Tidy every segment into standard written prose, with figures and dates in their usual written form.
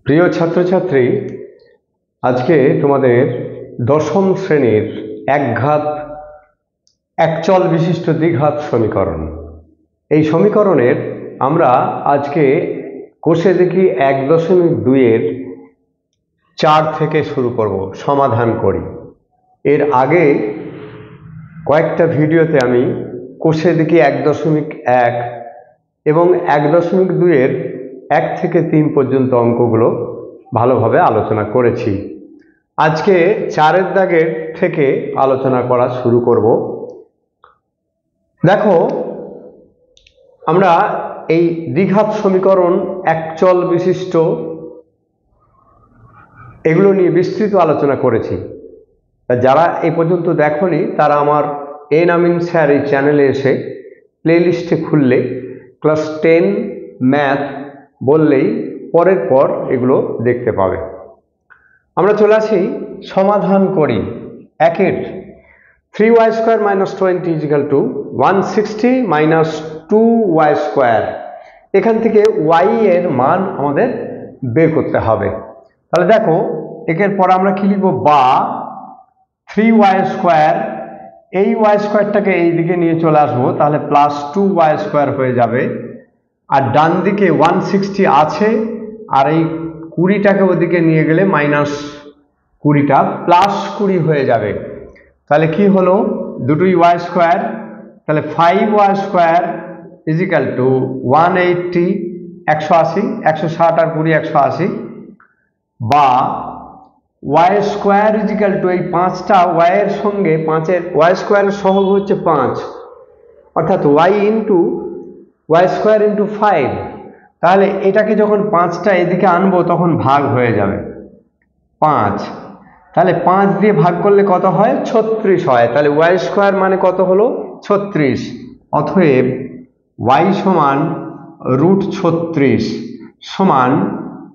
প্রিয় ছাত্রছাত্রী, আজকে তোমাদের দশম শ্রেণীর একঘাত একচল বিশিষ্ট দ্বিঘাত সমীকরণ। এই সমীকরণের আমরা আজকে কোষে দেখি 1.2-এর 4 থেকে শুরু করব, সমাধান করি। এর আগে কয়েকটা ভিডিওতে আমি কোষে দেখি 1.1 এবং 1.2-এর 1 থেকে 3 পর্যন্ত অঙ্কগুলো ভালোভাবে আলোচনা করেছি। আজকে 4-এর দাগের থেকে আলোচনা করা শুরু করব। দেখো, আমরা এই দ্বিঘাত সমীকরণ, একচল বিশিষ্ট, এগুলো নিয়ে বিস্তৃত আলোচনা করেছি। যারা এই পর্যন্ত দেখোনি তারা আমার এন আমিন স্যার এই চ্যানেলে এসে প্লেলিস্টে খুললে ক্লাস 10 ম্যাথ বললেই পরের পর এগুলো দেখতে পাবে। আমরা চলে আসি, সমাধান করি। একের 3y² - 20 = 160 - 2y²। এখান থেকে y এর মান আমাদের বের করতে হবে। তাহলে দেখো, একের পর আমরা কি লিখব? বা 3y², এই y²টাকে এই দিকে নিয়ে চলে আসবো, তাহলে +2y² হয়ে যাবে। আর ডান দিকে 160 আছে, আর এই 20টাকে ওদিকে নিয়ে গেলে -20টা +20 হয়ে যাবে। তাহলে কি হলো? দুটোই y², তাহলে 5y² = 180, 180, 160 আর 20 180, বা y² = এই 5টা y এর সঙ্গে, y² এর সহগ হচ্ছে 5, অর্থাৎ y² × 5। তাহলে এটাকে যখন 5টা এদিকে আনবো তখন ভাগ হয়ে যাবে 5। তাহলে 5 দিয়ে ভাগ করলে কত হয়? 36 হয়। তাহলে y² মানে কত হলো? 36। অতএব y = √36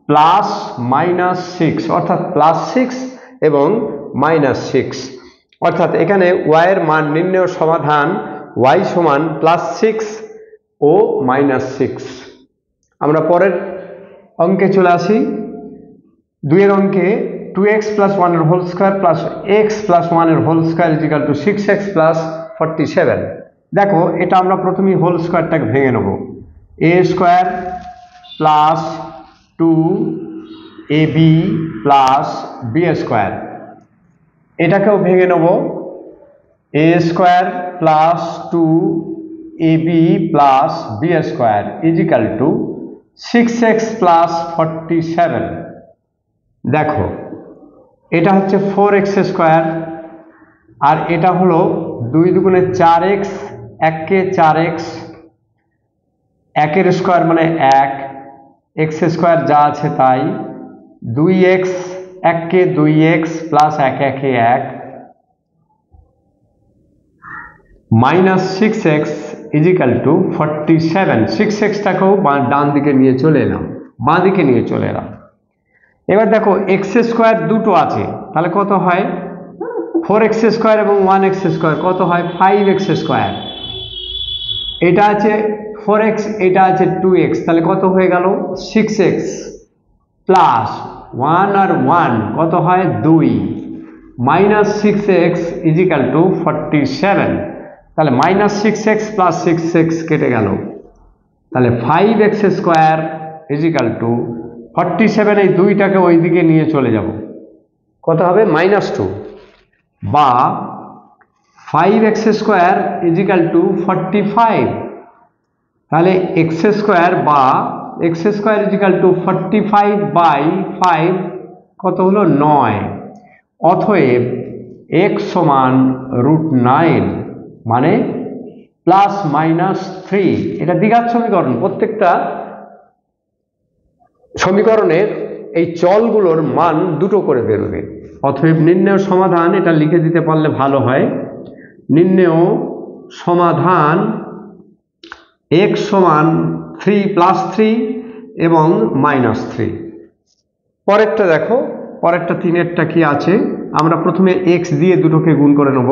+−6, অর্থাৎ +6 এবং -6, অর্থাৎ এখানে y এর মান নির্ণয় সমাধান y = +6 ও -6। আমরা পরের অঙ্কে চলে আসি। 2-এর অঙ্কে 2x + 1² + x + 1² = 6x + 47। দেখো, এটা আমরা প্রথমেই হোল স্কয়ারটাকে ভেঙে নেব। a² + 2ab + b²। এটাকেও ভেঙে নেব। a² + 2ab + b² = 6x + 47। দেখো, এটা হচ্ছে 4x², আর এটা হলো 2 দুগুণে 4x, 1 × 4x, 1 এর স্কয়ার মানে 1, x² যা আছে তাই, 2x, 1 × 2x + 1 × 1, -6x = 47। 6xটাকেও ডান দিকে নিয়ে চলে এলাম, বাঁ দিকে নিয়ে চলে এলাম। এবার দেখো, x² দুটো আছে, তাহলে কত হয়? 4x² এবং 1x², কত হয়? 5x²। এটা আছে 4x, এটা আছে 2x, তাহলে কত হয়ে গেল? 6x প্লাস 1 আর 1 কত হয়? 2, -6x = 47। তাহলে -6x + 6x কেটে গেল, তাহলে 5x² = 47। এই 2টাকে ওই দিকে নিয়ে চলে যাব, কত হবে? -2, বা 5x² = 45। তাহলে x² বা x² = 45/5, কত হলো? 9। অতএব x = √9, মানে +−3। এটা দ্বিঘাত সমীকরণ। প্রত্যেকটা সমীকরণের এই চলগুলোর মান দুটো করে বেরোবে। অতএব নির্ণয় সমাধান, এটা লিখে দিতে পারলে ভালো হয়। নির্ণয় সমাধান x = 3 +3 এবং -3। পরেরটা দেখো, পরেরটা 3-এরটা কি আছে? আমরা প্রথমে x দিয়ে দুটোকে গুণ করে নেব।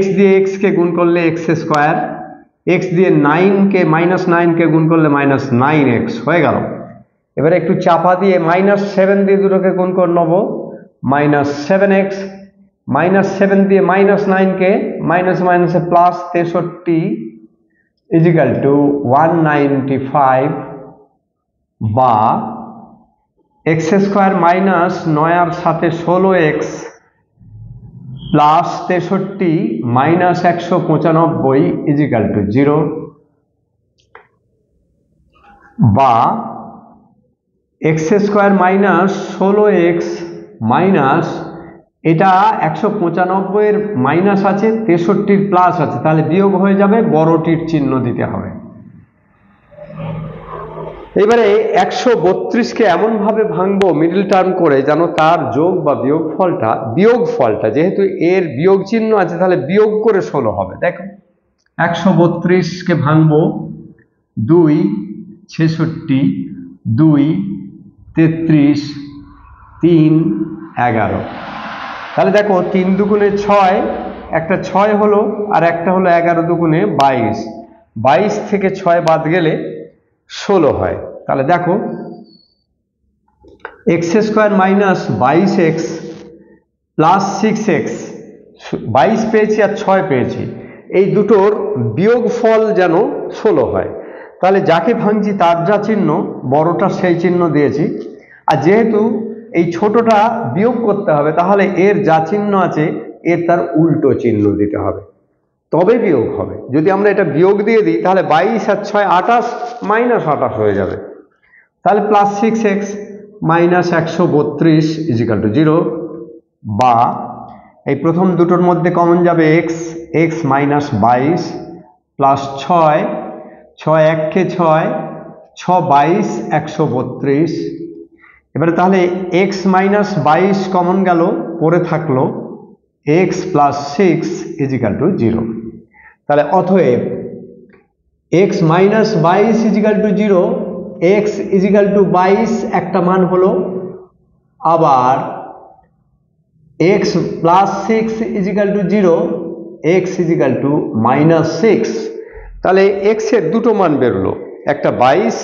x দিয়ে x কে গুণ করলে x², x দিয়ে -9কে গুণ করলে -9x হয়ে গেল। এবারে একটু চাপা দিয়ে -7 দিয়ে দুটোকে গুণ করে নেব, -7x, -7 দিয়ে -9কে মাইনাস মাইনাসে +63 ইজিক্যাল টু 195, বা x² মাইনাস 9 আর সাথে 16x plus 63 minus 195 is equal to 0, বা x² মাইনাস 16x মাইনাস, এটা 195 এর মাইনাস আছে, 63 প্লাস আছে, তাহলে বিয়োগ হয়ে যাবে, বড়টির চিহ্ন দিতে হবে। এবারে 132কে এমনভাবে ভাঙবো মিডল টার্ম করে যেন তার যোগ বা বিয়োগফলটা যেহেতু এর বিয়োগ চিহ্ন আছে তাহলে বিয়োগ করে 16 হবে। দেখো 132কে ভাঙবো 2 66, 2 33, 3 11, তাহলে দেখো 3 দুগুণে 6, একটা 6 হলো, আর একটা হলো 11 দুগুণে 22, 22 থেকে 6 বাদ গেলে 16 হয়। তাহলে দেখো x² minus 22x plus 6x, 22 পেয়েছি আর 6 পেয়েছি, এই দুটোর বিয়োগফল যেন 16 হয়। তাহলে যাকে ভাঙছি তার যা চিহ্ন, বড়টা সেই চিহ্ন দিয়েছি, আর যেহেতু এই ছোটটা বিয়োগ করতে হবে তাহলে এর যা চিহ্ন আছে এর তার উল্টো চিহ্ন দিতে হবে, তবে বিয়োগ হবে। যদি আমরা এটা বিয়োগ দিয়ে দিই তাহলে 22 আর 6 28, -28 হয়ে যাবে। তাহলে +6x মাইনাস 132 ইজিক্যাল টু 0, বা এই প্রথম দুটোর মধ্যে কমন যাবে x মাইনাস 22 প্লাস 6, 6 1 6, 6 22 132। এবারে তাহলে x মাইনাস 22 কমন গেল, পরে থাকলো x প্লাস 6 ইজিক্যাল টু 0। তাহলে অতএব x minus 22 equal to 0, x equal to 22 একটা মান হলো, আবার x plus 6 equal to 0, x equal to -6। তাহলে x এর দুটো মান বেরোলো, একটা 22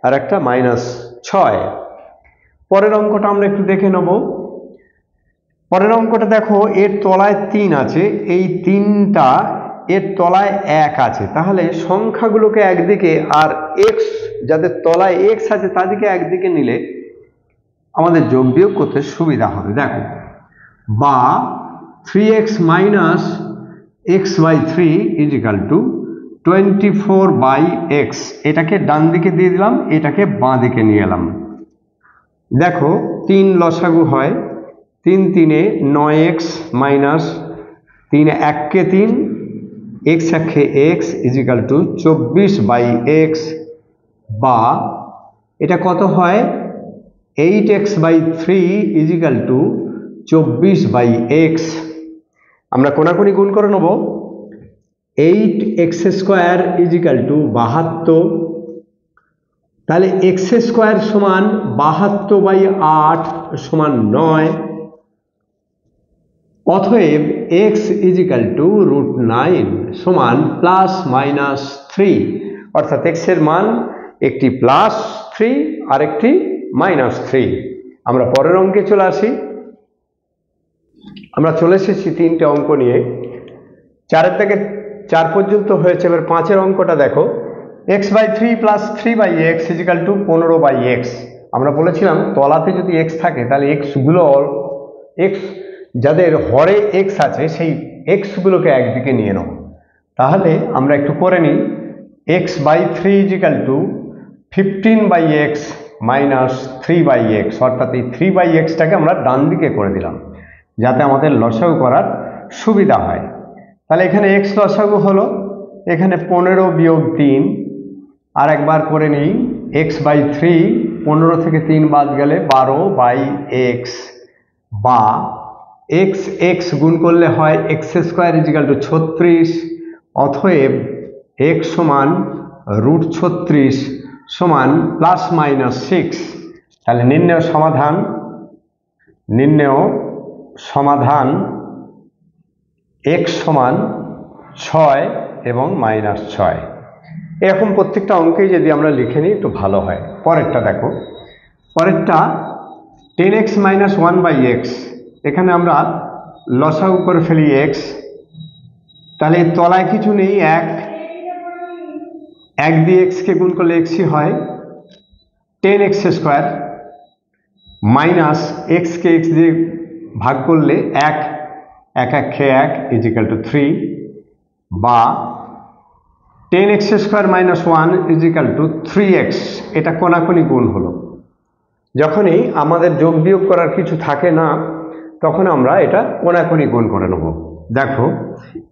আর একটা -6। পরের অঙ্কটা আমরা একটু দেখে নেব। পরের অঙ্কটা দেখো, এর তলায় 3 আছে, এই 3টা এর তলায় 1 আছে, তাহলে সংখ্যাগুলোকে একদিকে আর x যাদের তলায় x আছে তাদেরকে একদিকে নিলে আমাদের যোগ বিয়োগ করতে সুবিধা হবে। দেখো, বা 3x minus x/3 is equal two 24/x, এটাকে ডান দিকে দিয়ে দিলাম, এটাকে বাঁ দিকে নিয়ে এলাম। দেখো 3 লসাগু হয়, 3 3 9x মাইনাস 3 1 কে 3, x 1 কে x ইজিক্যাল টু 24/x, বা এটা কত হয় 8x/3 ইজিক্যাল টু 24/x। আমরা কোনাকুনি গুণ করে নেব, 8x² ইজিক্যাল টু 72, তাহলে x² সমান 72/8 সমান 9, অতএব x ইজিক্যাল টু √9 সমান +-3, অর্থাৎ x এর মান একটি +3 আর একটি -3। আমরা পরের অঙ্কে চলে আসি। আমরা চলে এসেছি 3টে অঙ্ক নিয়ে, 4 থেকে 4 পর্যন্ত হয়েছে। এবার 5এর অঙ্কটা দেখো, x/3 plus 3/x is equal two 15/x। আমরা বলেছিলাম তলাতে যদি x থাকে তাহলে x যাদের হরে x আছে সেই x গুলোকে একদিকে নিয়ে নাও। তাহলে আমরা একটু করে নিই, x/3 is equal two 15/x minus 3/x, অর্থাৎ এই 3/xটাকে আমরা ডান দিকে করে দিলাম যাতে আমাদের লসাগু করার সুবিধা হয়। তাহলে এখানে x লসাগু হলো, এখানে 15 বিয়োগ 3, আর একবার করে নিই x/3, 15 থেকে 3 বাদ গেলে 12/x, বা x গুণ করলে হয় x² ইজিক্যাল টু 36, অতএব x সমান √36 সমান +-6। তাহলে নির্ণেয় সমাধান x সমান 6 এবং -6। এরকম প্রত্যেকটা অঙ্কেই যদি আমরা লিখে নিই একটু ভালো হয়। পরেরটা দেখো, পরেরটা 10x মাইনাস 1/x, এখানে আমরা লসাগু করে ফেলি x, তাহলে তলায় কিছু নেই, 1 দিয়ে x কে গুণ করলে x হয় 10x স্কোয়ার মাইনাস x কে x দিয়ে ভাগ করলে 1 1 ইজিক্যাল টু 3, বা 10x square minus 1 is equal two 3x। এটা কোনাকুনি গুণ হলো। যখনই আমাদের যোগ বিয়োগ করার কিছু থাকে না তখন আমরা এটা কোনাকুনি গুণ করে নেব। দেখো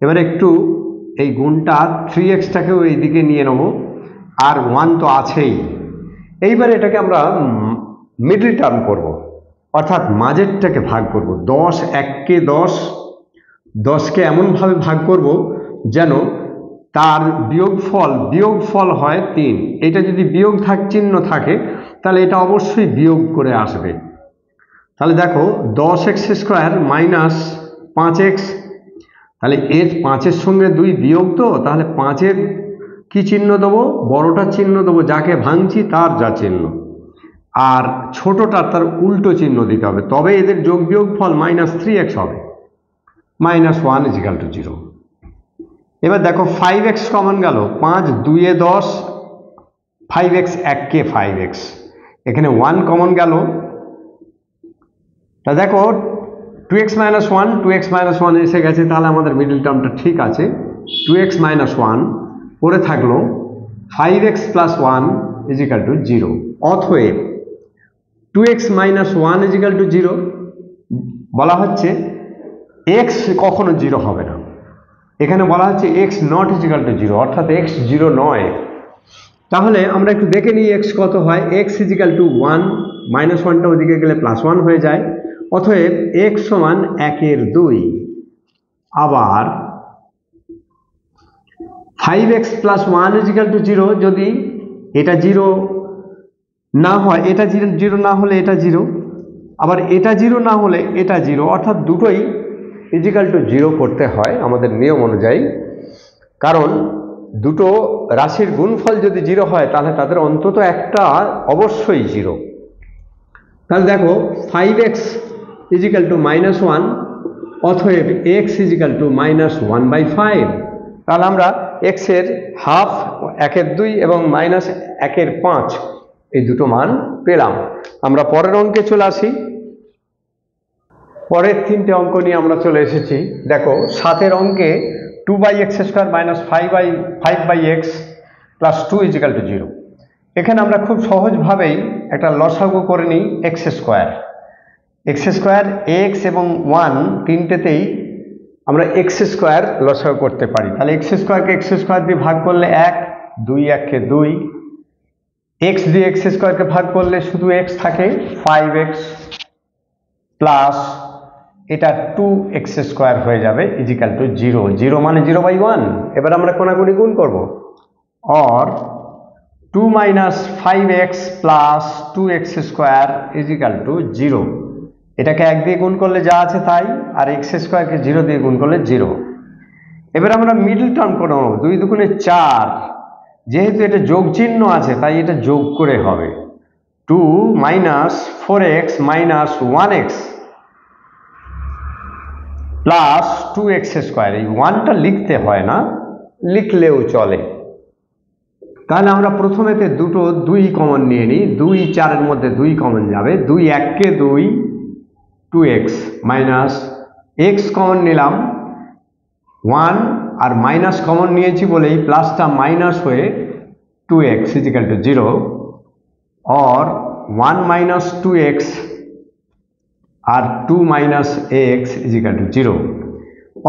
এবার একটু এই গুণটা 3xটাকেও এইদিকে নিয়ে নেব, আর 1 তো আছেই। এইবার এটাকে আমরা মিডল টার্ম করব, অর্থাৎ মাঝেরটাকে ভাগ করব। 10 1কে 10কে এমনভাবে ভাগ করব যেন তার বিয়োগফল হয় 3। এটা যদি বিয়োগ চিহ্ন থাকে তাহলে এটা অবশ্যই বিয়োগ করে আসবে। তাহলে দেখো 10x স্কোয়ার মাইনাস 5x, তাহলে এর 5-এর সঙ্গে 2 বিয়োগ, তো তাহলে 5-এর কি চিহ্ন দেবো? বড়টা চিহ্ন দেবো, যাকে ভাঙছি তার যা চিহ্ন, আর ছোটটার তার উল্টো চিহ্ন দিতে হবে, তবে এদের যোগ বিয়োগ ফল মাইনাস 3x হবে। -1 ইজিক্যাল টু 0। এবার দেখো 5x কমন গেল, 5 2-এ 10, 5x 1-কে 5x, এখানে 1 কমন গেল। তা দেখো 2x মাইনাস 1 এসে গেছে, তাহলে আমাদের মিডল টার্মটা ঠিক আছে। 2x মাইনাস 1 পরে থাকলো 5x প্লাস 1 ইজিক্যাল টু 0। অতএব 2x মাইনাস 1 ইজিক্যাল টু 0 বলা হচ্ছে x কখনো 0 হবে না। এখানে বলা হচ্ছে x নট ইজিক্যাল টু 0, অর্থাৎ x 0 নয়। তাহলে আমরা একটু দেখে নিই x কত হয়। x ইজিক্যাল টু 1, মাইনাস 1টা ওদিকে গেলে প্লাস 1 হয়ে যায়। অতএব x সমান 1-এর 2। আবার 5x প্লাস 1 ইজিক্যাল টু 0, যদি এটা 0 না হয়, এটা 0 না হলে এটা 0, আবার এটা 0 না হলে এটা 0, অর্থাৎ দুটোই ইজিক্যাল টু 0 করতে হয় আমাদের নিয়ম অনুযায়ী। কারণ দুটো রাশির গুণফল যদি 0 হয় তাহলে তাদের অন্তত একটা অবশ্যই 0। তাহলে দেখো 5x ইজিক্যাল টু -1, অতএব x ইজিক্যাল টু -1/5। তাহলে আমরা x এর হাফ, 1-এর 2 এবং -1-এর 5 এই দুটো মান পেলাম। আমরা পরের অঙ্কে চলে আসি। পরের 3টে অঙ্ক নিয়ে আমরা চলে এসেছি। দেখো 7-এর অঙ্কে 2/x square minus 5/x plus 2 equal to 0। এখানে আমরা খুব সহজভাবেই একটা লসাগু করে নিই x স্কোয়ার। x এবং 1 তিনটেতেই আমরা x স্কোয়ার লসাগু করতে পারি। তাহলে x স্কোয়ারকে x স্কোয়ার দিয়ে ভাগ করলে 1, 2 1-কে 2, x দিয়ে x স্কোয়ারকে ভাগ করলে শুধু x থাকে 5x প্লাস এটা 2x স্কোয়ার হয়ে যাবে ইজিক্যাল টু 0। 0 মানে 0/1। এবার আমরা কোনাকুনি গুণ করব, or 2 minus 5x plus 2x square equal to 0। এটাকে 1 দিয়ে গুণ করলে যা আছে তাই, আর x স্কোয়ারকে 0 দিয়ে গুণ করলে 0। এবার আমরা মিডল টার্ম করে নেব, 2 দুগুণে 4, যেহেতু এটা যোগ চিহ্ন আছে তাই এটা যোগ করে হবে। 2 minus 4x minus 1x plus 2x square. এই 1টা লিখতে হয় না, লিখলেও চলে। তাহলে আমরা প্রথমেতে দুটো 2 কমন নিয়ে নিই। 2 4-এর মধ্যে 2 কমন যাবে, 2 1-কে 2, 2x মাইনাস x কমন নিলাম 1, আর মাইনাস কমন নিয়েছি বলেই প্লাসটা মাইনাস হয়ে 2x equal to 0, or 1 minus 2x আর 2 মাইনাস x ইজিক্যাল টু 0।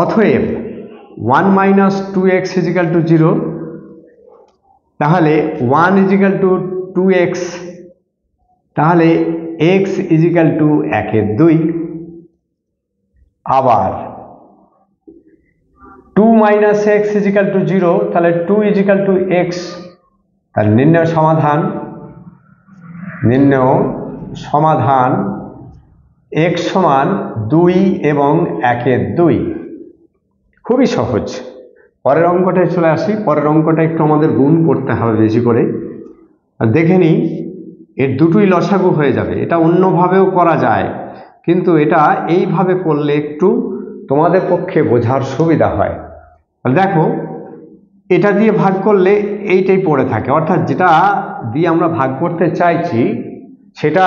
অতএব 1 মাইনাস 2x ইজিক্যাল টু 0, তাহলে 1 ইজিক্যাল টু 2x, তাহলে x ইজিক্যাল টু 1-এর 2। আবার 2 মাইনাস x ইজিক্যাল টু 0, তাহলে 2 ইজিক্যাল টু x। তাহলে নির্ণয় সমাধান x সমান 2 এবং 1-এর 2। খুবই সহজ। পরের অঙ্কটায় চলে আসি। পরের অঙ্কটা একটু আমাদের গুণ করতে হবে বেশি করে। দেখে নিই এর দুটোই লসাগু হয়ে যাবে। এটা অন্যভাবেও করা যায়, কিন্তু এটা এইভাবে করলে একটু তোমাদের পক্ষে বোঝার সুবিধা হয়। তাহলে দেখো, এটা দিয়ে ভাগ করলে এইটাই পড়ে থাকে, অর্থাৎ যেটা দিয়ে আমরা ভাগ করতে চাইছি সেটা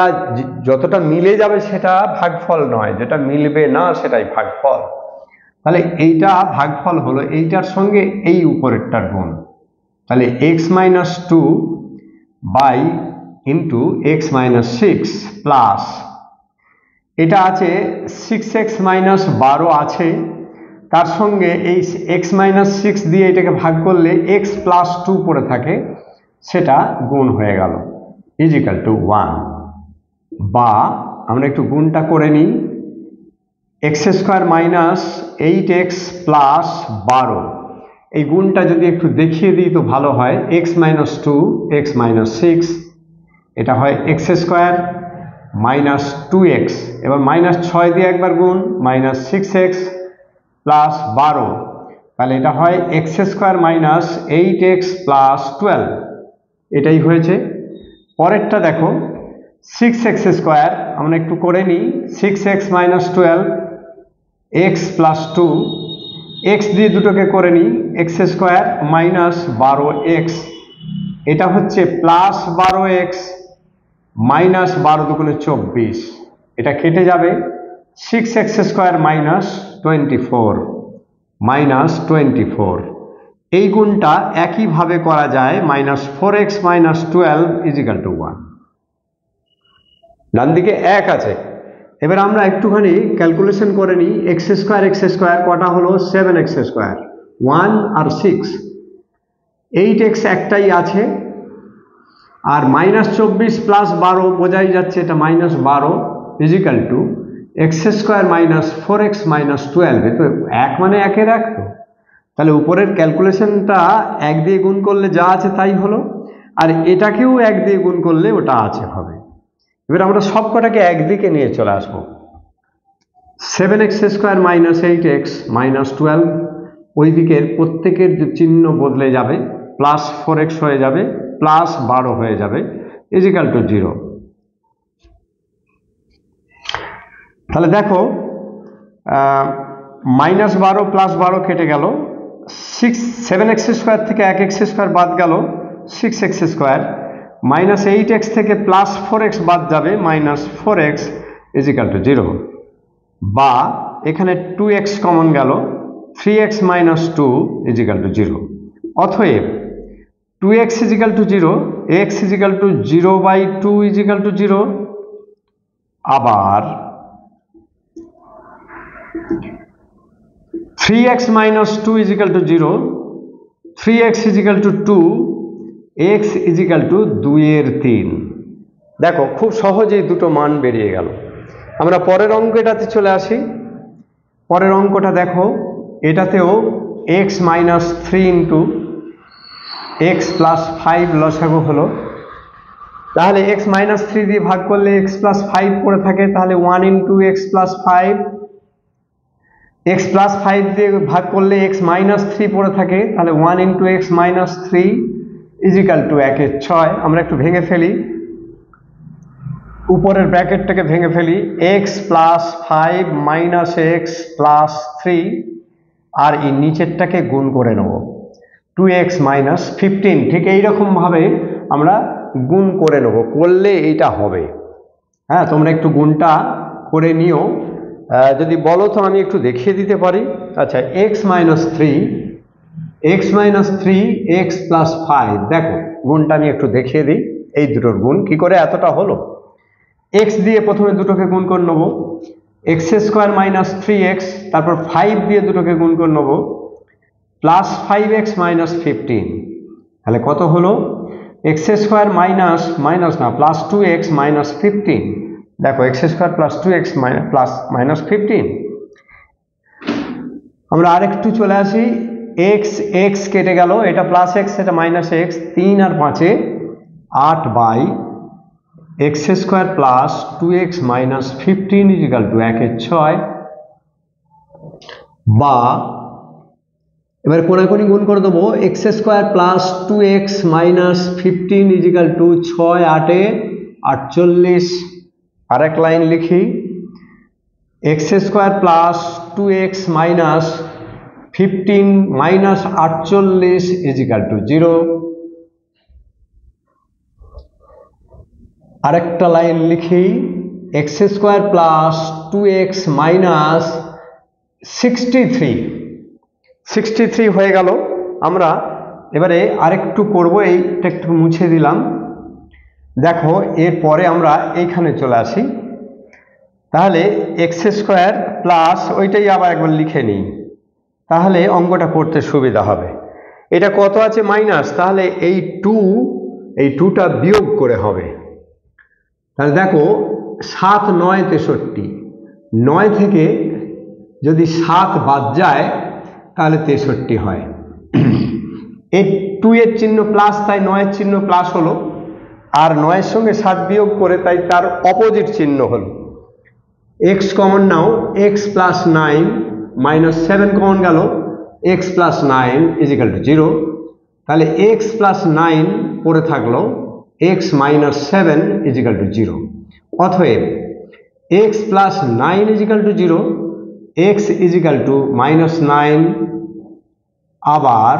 যতটা মিলে যাবে সেটা ভাগফল নয়, যেটা মিলবে না সেটাই ভাগফল। তাহলে এইটা ভাগফল হলো এইটার সঙ্গে এই উপরেরটার গুণ। তাহলে x minus two by into x minus six plus এটা আছে 6x মাইনাস 12 আছে, তার সঙ্গে এই x মাইনাস 6 দিয়ে এটাকে ভাগ করলে x প্লাস 2 পড়ে থাকে, সেটা গুণ হয়ে গেল ইজিক্যাল টু 1। বা আমরা একটু গুণটা করে নিই, x square minus 8x plus 12, এই গুণটা যদি একটু দেখিয়ে দিই তো ভালো হয়। X minus two x minus six, এটা হয় এক্স স্কোয়ার মাইনাস 2x, এবার মাইনাস 6 দিয়ে একবার গুণ মাইনাস 6x প্লাস 12, তাহলে এটা হয় x square minus 8x plus 12, এটাই হয়েছে। পরেরটা দেখো 6x স্কোয়ার, আমরা একটু করে নিই, 6x minus 12 x plus 2, x দিয়ে দুটোকে করে নিই, এক্স স্কোয়ার মাইনাস 12x, এটা হচ্ছে প্লাস 12x মাইনাস 12 দুগুণে 24, এটা কেটে যাবে 6x স্কোয়ার মাইনাস 24 মাইনাস 24। এই গুণটা একইভাবে করা যায়, minus 4x minus 12 equal to 1। ডান দিকে 1 আছে। এবার আমরা একটুখানি ক্যালকুলেশন করে নিই, এক্স স্কোয়ার কটা হলো 7x স্কোয়ার, 1 আর 6, 8x একটাই আছে, আর মাইনাস 24 প্লাস 12 বোঝাই যাচ্ছে এটা minus 12 equal to x square minus 4x minus 12, তো 1 মানে 1-এর 1 তো, তাহলে উপরের ক্যালকুলেশনটা 1 দিয়ে গুণ করলে যা আছে তাই হলো, আর এটাকেও 1 দিয়ে গুণ করলে ওটা আছে হবে। এবার আমরা সব কটাকে একদিকে নিয়ে চলে আসবো, 7x square minus 8x minus 12, ওই দিকের প্রত্যেকের চিহ্ন বদলে যাবে, প্লাস 4x হয়ে যাবে, প্লাস 12 হয়ে যাবে ইজিক্যাল টু 0। তাহলে দেখো মাইনাস 12 প্লাস 12 কেটে গেল, 7x স্কোয়ার থেকে 1x স্কোয়ার বাদ গেল 6x স্কোয়ার, মাইনাস 8x থেকে প্লাস 4x বাদ যাবে মাইনাস 4x ইজিক্যাল টু 0। বা এখানে 2x কমন গেল, 3x মাইনাস 2 ইজিক্যাল টু 0। অতএব 2x equal to 0, x equal to 0/2 equal to 0। আবার 3x minus 2 equal to 0, 3x equal to 2, x equal to 2/3। দেখো খুব সহজেই দুটো মান বেরিয়ে গেল। আমরা পরের অঙ্কটাতে চলে আসি। পরের অঙ্কটা দেখো, এটাতেও x minus 3 into x plus 5 লসাগু হলো, তাহলে x মাইনাস 3 দিয়ে ভাগ করলে x প্লাস 5 পড়ে থাকে, তাহলে 1 into x plus 5, x plus 5 দিয়ে ভাগ করলে x মাইনাস 3 পড়ে থাকে, তাহলে 1 into x minus 3 equal to 1/6। আমরা একটু ভেঙে ফেলি, উপরের ব্র্যাকেটটাকে ভেঙে ফেলি, x plus 5 minus x plus 3, আর এই নিচেরটাকে গুণ করে নেব 2x মাইনাস 15। ঠিক এইরকমভাবে আমরা গুণ করে নেব, করলে এইটা হবে। হ্যাঁ, তোমরা একটু গুণটা করে নিও, যদি বলো তো আমি একটু দেখিয়ে দিতে পারি। আচ্ছা, x মাইনাস 3 x প্লাস 5, দেখো গুণটা আমি একটু দেখিয়ে দিই, এই দুটোর গুণ কি করে এতটা হলো। x দিয়ে প্রথমে দুটোকে গুণ করে নেবো, এক্স স্কোয়ার মাইনাস 3x, তারপর 5 দিয়ে দুটোকে গুণ করে নেবো, প্লাস 5x মাইনাস 15, তাহলে কত হলো, এক্স স্কোয়ার মাইনাস মাইনাস না প্লাস 2x মাইনাস 15। দেখো x square plus 2x plus minus 15। আমরা আরেকটু চলে আসি, x কেটে গেল, এটা প্লাস x এটা মাইনাস x, 3 আর 5-এ 8 by x square plus 2x minus 15 equal to 1/6। বা এবার কোনাকুনি গুণ করে দেবো, x square plus 2x minus 15 equal to 6 8-এ 48, আরেক লাইন লিখি, x square plus 2x minus 15 minus 48 equal to 0। আরেকটা লাইন লিখি, x square plus 2x minus 63 হয়ে গেল। আমরা এবারে আরেকটু করব, এইটা একটু মুছে দিলাম। দেখো এরপরে আমরা এইখানে চলে আসি, তাহলে এক্স স্কোয়ার প্লাস ওইটাই আবার একবার লিখে নিই, তাহলে অঙ্কটা করতে সুবিধা হবে। এটা কত আছে মাইনাস, তাহলে এই 2টা বিয়োগ করে হবে। তাহলে দেখো 7 9 63, 9 থেকে যদি 7 বাদ যায় তাহলে 63 হয়। এই 2 এর চিহ্ন প্লাস, তাই 9 এর চিহ্ন প্লাস হলো, আর 9 এর সঙ্গে 7 বিয়োগ করে তাই তার অপোজিট চিহ্ন হলো। x কমন নাও, x প্লাস 9 মাইনাস 7 কমন গেল, x প্লাস 9 ইজিক্যাল টু 0। তাহলে x প্লাস 9 পড়ে থাকলো x মাইনাস 7 ইজিক্যাল টু 0। অতএব x plus 9 equal to 0, x equal to minus 9, আবার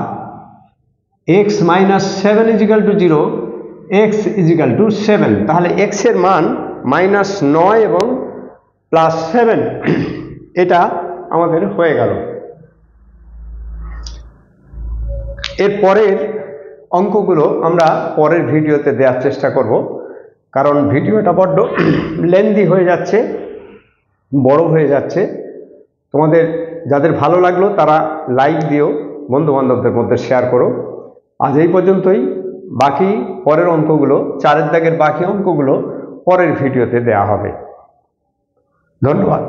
x minus 7 equal to 0, x equal to 7। তাহলে x এর মান minus 9 এবং প্লাস 7, এটা আমাদের হয়ে গেল। এর পরের অঙ্কগুলো আমরা পরের ভিডিওতে দেওয়ার চেষ্টা করব, কারণ ভিডিওটা বড্ড লেন্দি হয়ে যাচ্ছে, বড় হয়ে যাচ্ছে। তোমাদের যাদের ভালো লাগলো তারা লাইক দিও, বন্ধু বান্ধবদের মধ্যে শেয়ার করো। আজ এই পর্যন্তই, বাকি পরের অঙ্কগুলো, 4 দাগের বাকি অঙ্কগুলো পরের ভিডিওতে দেওয়া হবে। ধন্যবাদ।